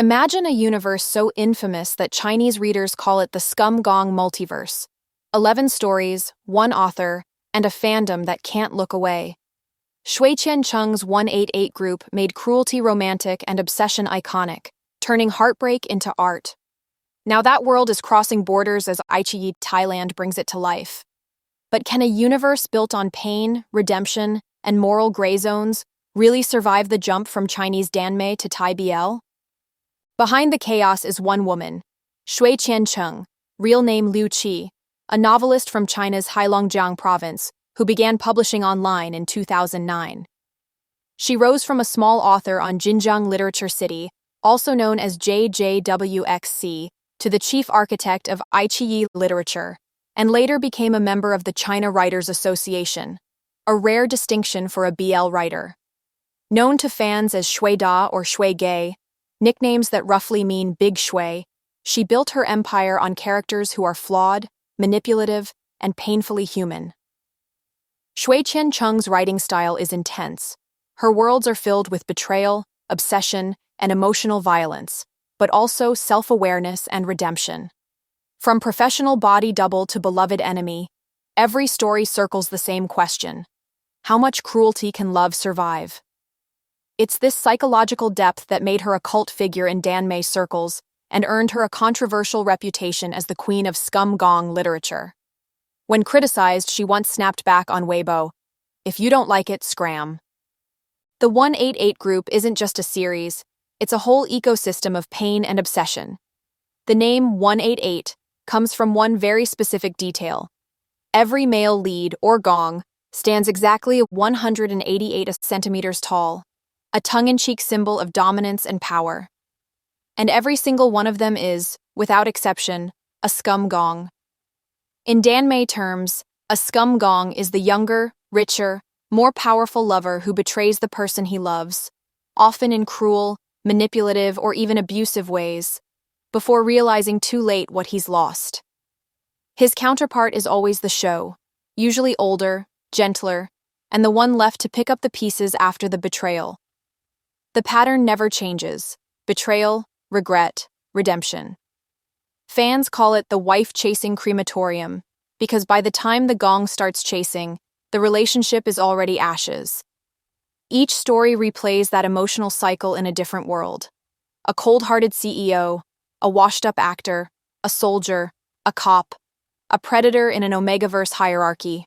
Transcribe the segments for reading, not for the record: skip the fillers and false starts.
Imagine a universe so infamous that Chinese readers call it the scum-gong multiverse. 11 stories, one author, and a fandom that can't look away. Shui Qian Cheng's 188 group made cruelty romantic and obsession iconic, turning heartbreak into art. Now that world is crossing borders as iQIYI Thailand brings it to life. But can a universe built on pain, redemption, and moral gray zones really survive the jump from Chinese danmei to Thai BL? Behind the chaos is one woman, Shui Qian Cheng, real name Liu Qi, a novelist from China's Heilongjiang province who began publishing online in 2009. She rose from a small author on Jinjiang Literature City, also known as JJWXC, to the chief architect of iQIYI literature, and later became a member of the China Writers Association, a rare distinction for a BL writer. Known to fans as Shui Da or Shui Gay, nicknames that roughly mean Big Shui, she built her empire on characters who are flawed, manipulative, and painfully human. Shui Qian Cheng's writing style is intense. Her worlds are filled with betrayal, obsession, and emotional violence, but also self-awareness and redemption. From professional body double to beloved enemy, every story circles the same question: how much cruelty can love survive? It's this psychological depth that made her a cult figure in danmei circles and earned her a controversial reputation as the queen of scum-gong literature. When criticized, she once snapped back on Weibo, "If you don't like it, scram." The 188 group isn't just a series, it's a whole ecosystem of pain and obsession. The name 188 comes from one very specific detail. Every male lead, or gong, stands exactly 188 centimeters tall, a tongue-in-cheek symbol of dominance and power. And every single one of them is, without exception, a scum-gong. In danmei terms, a scum-gong is the younger, richer, more powerful lover who betrays the person he loves, often in cruel, manipulative, or even abusive ways, before realizing too late what he's lost. His counterpart is always the show, usually older, gentler, and the one left to pick up the pieces after the betrayal. The pattern never changes: betrayal, regret, redemption. Fans call it the wife-chasing crematorium because by the time the gong starts chasing, the relationship is already ashes. Each story replays that emotional cycle in a different world. A cold-hearted CEO, a washed-up actor, a soldier, a cop, a predator in an Omegaverse hierarchy.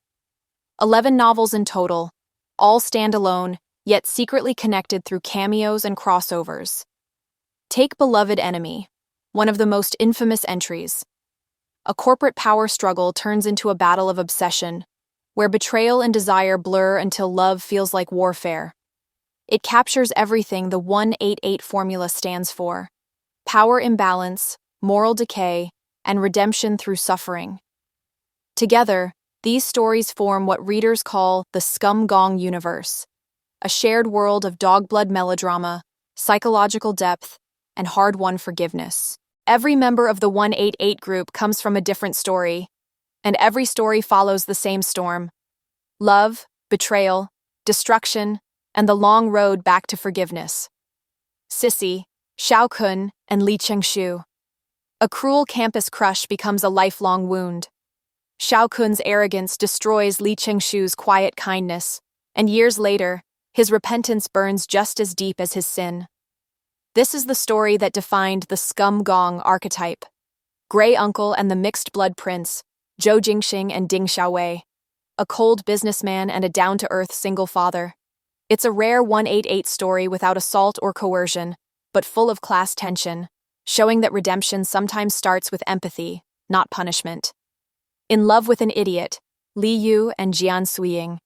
11 novels in total, all stand alone, yet secretly connected through cameos and crossovers. Take Beloved Enemy, one of the most infamous entries. A corporate power struggle turns into a battle of obsession, where betrayal and desire blur until love feels like warfare. It captures everything the 188 formula stands for: power imbalance, moral decay, and redemption through suffering. Together, these stories form what readers call the scum-gong universe, a shared world of dog-blood melodrama, psychological depth, and hard-won forgiveness. Every member of the 188 group comes from a different story, and every story follows the same storm: love, betrayal, destruction, and the long road back to forgiveness. Sissy, Xiao Kun, and Li Chengshu. A cruel campus crush becomes a lifelong wound. Xiao Kun's arrogance destroys Li Chengshu's quiet kindness, and years later, his repentance burns just as deep as his sin. This is the story that defined the scum-gong archetype: Gray Uncle and the Mixed-Blood Prince, Zhou Jingxing and Ding Xiaowei, a cold businessman and a down-to-earth single father. It's a rare 188 story without assault or coercion, but full of class tension, showing that redemption sometimes starts with empathy, not punishment. In Love with an Idiot, Li Yu and Jian Suiying.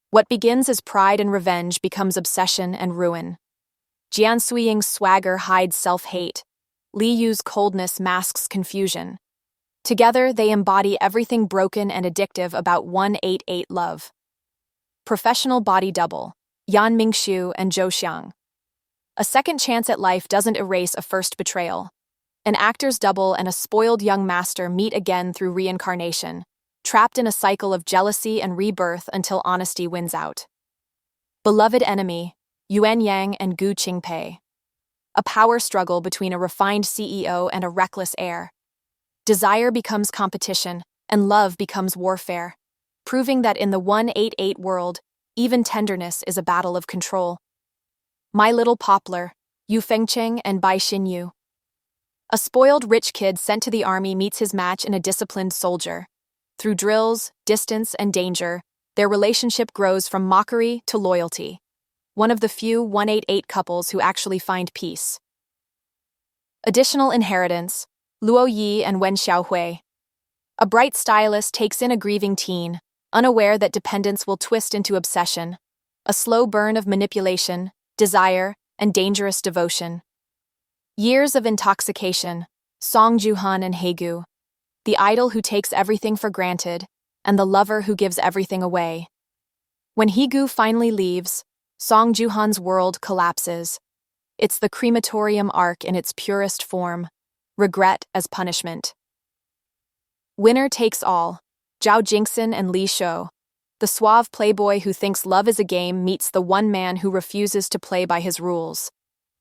What begins as pride and revenge becomes obsession and ruin. Jian Suiying's swagger hides self-hate. Li Yu's coldness masks confusion. Together, they embody everything broken and addictive about 188 love. Professional Body Double, Yan Mingxiu and Zhou Xiang. A second chance at life doesn't erase a first betrayal. An actor's double and a spoiled young master meet again through reincarnation, trapped in a cycle of jealousy and rebirth until honesty wins out. Beloved Enemy, Yuan Yang and Gu Qingpei. a power struggle between a refined CEO and a reckless heir. Desire becomes competition, and love becomes warfare, proving that in the 188 world, even tenderness is a battle of control. My Little Poplar, Yu Fengcheng and Bai Xinyu. A spoiled rich kid sent to the army meets his match in a disciplined soldier. Through drills, distance, and danger, their relationship grows from mockery to loyalty. One of the few 188 couples who actually find peace. Additional inheritance, Luo Yi and Wen Xiaohui. A bright stylist takes in a grieving teen, unaware that dependence will twist into obsession. A slow burn of manipulation, desire, and dangerous devotion. Years of intoxication, Song Juhan and Haegu. The idol who takes everything for granted, and the lover who gives everything away. When Haegu finally leaves, Song Juhan's world collapses. It's the crematorium arc in its purest form, regret as punishment. Winner takes all, Zhao Jingxin and Li Shou. The suave playboy who thinks love is a game meets the one man who refuses to play by his rules.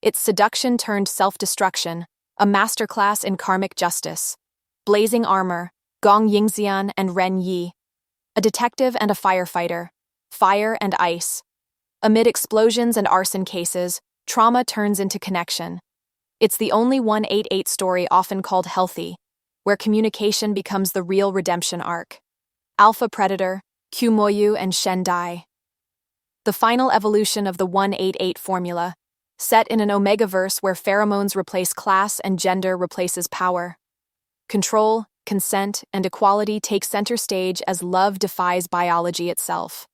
It's seduction turned self-destruction, a masterclass in karmic justice. Blazing armor, Gong Yingxian and Ren Yi. A detective and a firefighter, fire and ice. Amid explosions and arson cases, trauma turns into connection. It's the only 188 story often called healthy, where communication becomes the real redemption arc. Alpha Predator, Q Moyu and Shen Dai. The final evolution of the 188 formula, set in an Omegaverse where pheromones replace class and gender replaces power. Control, consent, and equality take center stage as love defies biology itself.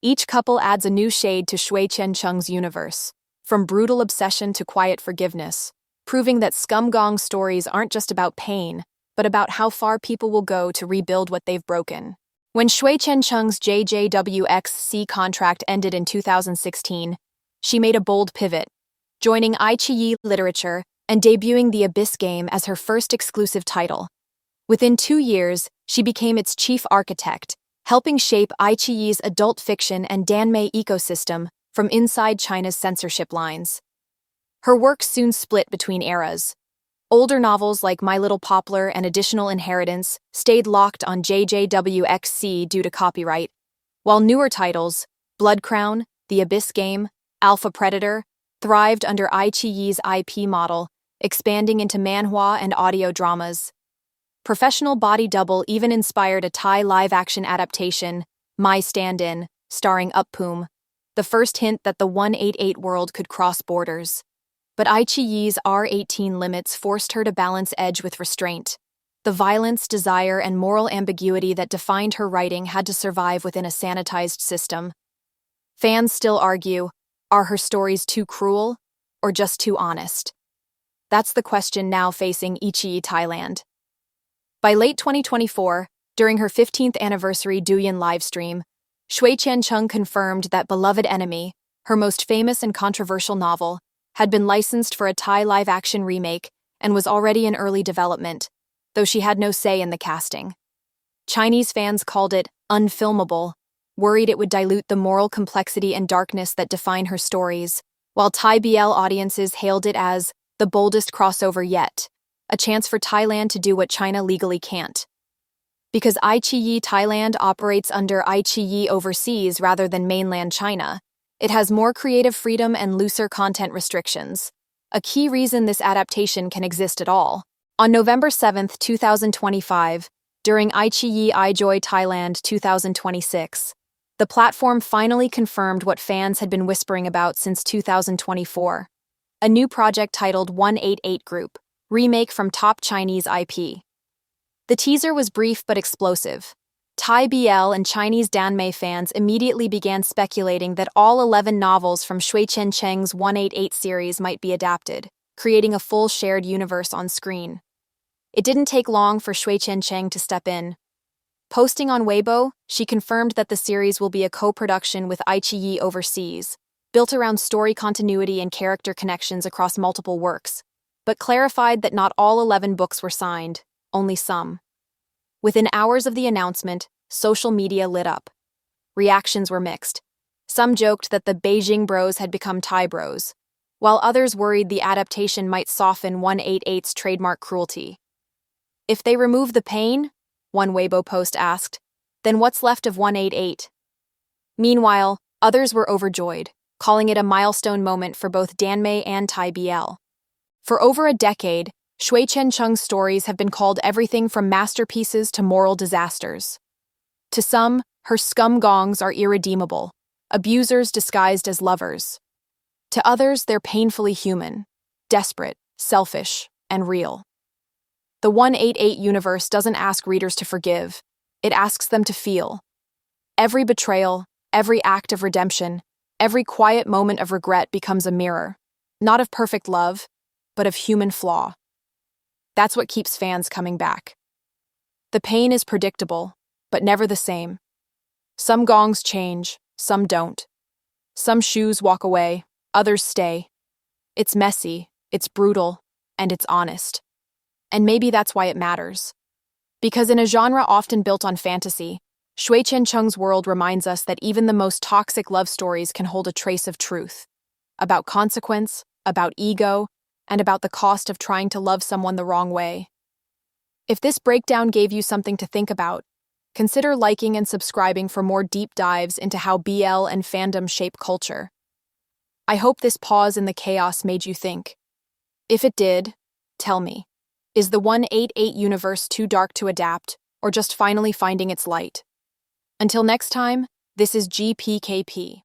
Each couple adds a new shade to Shui Qian Cheng's universe, from brutal obsession to quiet forgiveness, proving that scum-gong stories aren't just about pain, but about how far people will go to rebuild what they've broken. When Shui Qian Cheng's JJWXC contract ended in 2016, she made a bold pivot, joining iQIYI Literature and debuting The Abyss Game as her first exclusive title. Within 2 years, she became its chief architect, helping shape iQIYI's adult fiction and danmei ecosystem from inside China's censorship lines. Her work soon split between eras. Older novels like My Little Poplar and Additional Inheritance stayed locked on JJWXC due to copyright, while newer titles, Blood Crown, The Abyss Game, Alpha Predator, thrived under iQIYI's IP model, expanding into manhwa and audio dramas. Professional Body Double even inspired a Thai live-action adaptation, My Stand-In, starring Uppoom, the first hint that the 188 world could cross borders. But iQIYI's R18 limits forced her to balance edge with restraint. The violence, desire, and moral ambiguity that defined her writing had to survive within a sanitized system. Fans still argue, are her stories too cruel, or just too honest? That's the question now facing iQIYI Thailand. By late 2024, during her 15th anniversary Douyin livestream, Shui Qian Cheng confirmed that Beloved Enemy, her most famous and controversial novel, had been licensed for a Thai live-action remake and was already in early development, though she had no say in the casting. Chinese fans called it unfilmable, worried it would dilute the moral complexity and darkness that define her stories, while Thai BL audiences hailed it as the boldest crossover yet, a chance for Thailand to do what China legally can't. Because iQIYI Thailand operates under iQIYI Overseas rather than mainland China, it has more creative freedom and looser content restrictions, a key reason this adaptation can exist at all. On November 7, 2025, during iQIYI iJoy Thailand 2026, the platform finally confirmed what fans had been whispering about since 2024, a new project titled 188 Group, remake from top Chinese IP. The teaser was brief but explosive. Thai BL and Chinese danmei fans immediately began speculating that all 11 novels from Shui Qian Cheng's 188 series might be adapted, creating a full shared universe on screen. It didn't take long for Shui Qian Cheng to step in. Posting on Weibo, she confirmed that the series will be a co-production with iQIYI Overseas, built around story continuity and character connections across multiple works, but clarified that not all 11 books were signed, only some. Within hours of the announcement, social media lit up. Reactions were mixed. Some joked that the Beijing bros had become Thai bros, while others worried the adaptation might soften 188's trademark cruelty. If they remove the pain, one Weibo post asked, then what's left of 188? Meanwhile, others were overjoyed, calling it a milestone moment for both danmei and Thai BL. For over a decade, Shui Qian Cheng's stories have been called everything from masterpieces to moral disasters. To some, her scum-gongs are irredeemable, abusers disguised as lovers. To others, they're painfully human, desperate, selfish, and real. The 188 universe doesn't ask readers to forgive, it asks them to feel. Every betrayal, every act of redemption, every quiet moment of regret becomes a mirror, not of perfect love, but of human flaw. That's what keeps fans coming back. The pain is predictable, but never the same. Some gongs change, some don't. Some shoes walk away, others stay. It's messy, it's brutal, and it's honest. And maybe that's why it matters. Because in a genre often built on fantasy, Shui Qian Cheng's world reminds us that even the most toxic love stories can hold a trace of truth. About consequence, about ego, and about the cost of trying to love someone the wrong way. If this breakdown gave you something to think about, consider liking and subscribing for more deep dives into how BL and fandom shape culture. I hope this pause in the chaos made you think. If it did, tell me, is the 188 universe too dark to adapt, or just finally finding its light? Until next time, this is GPkP.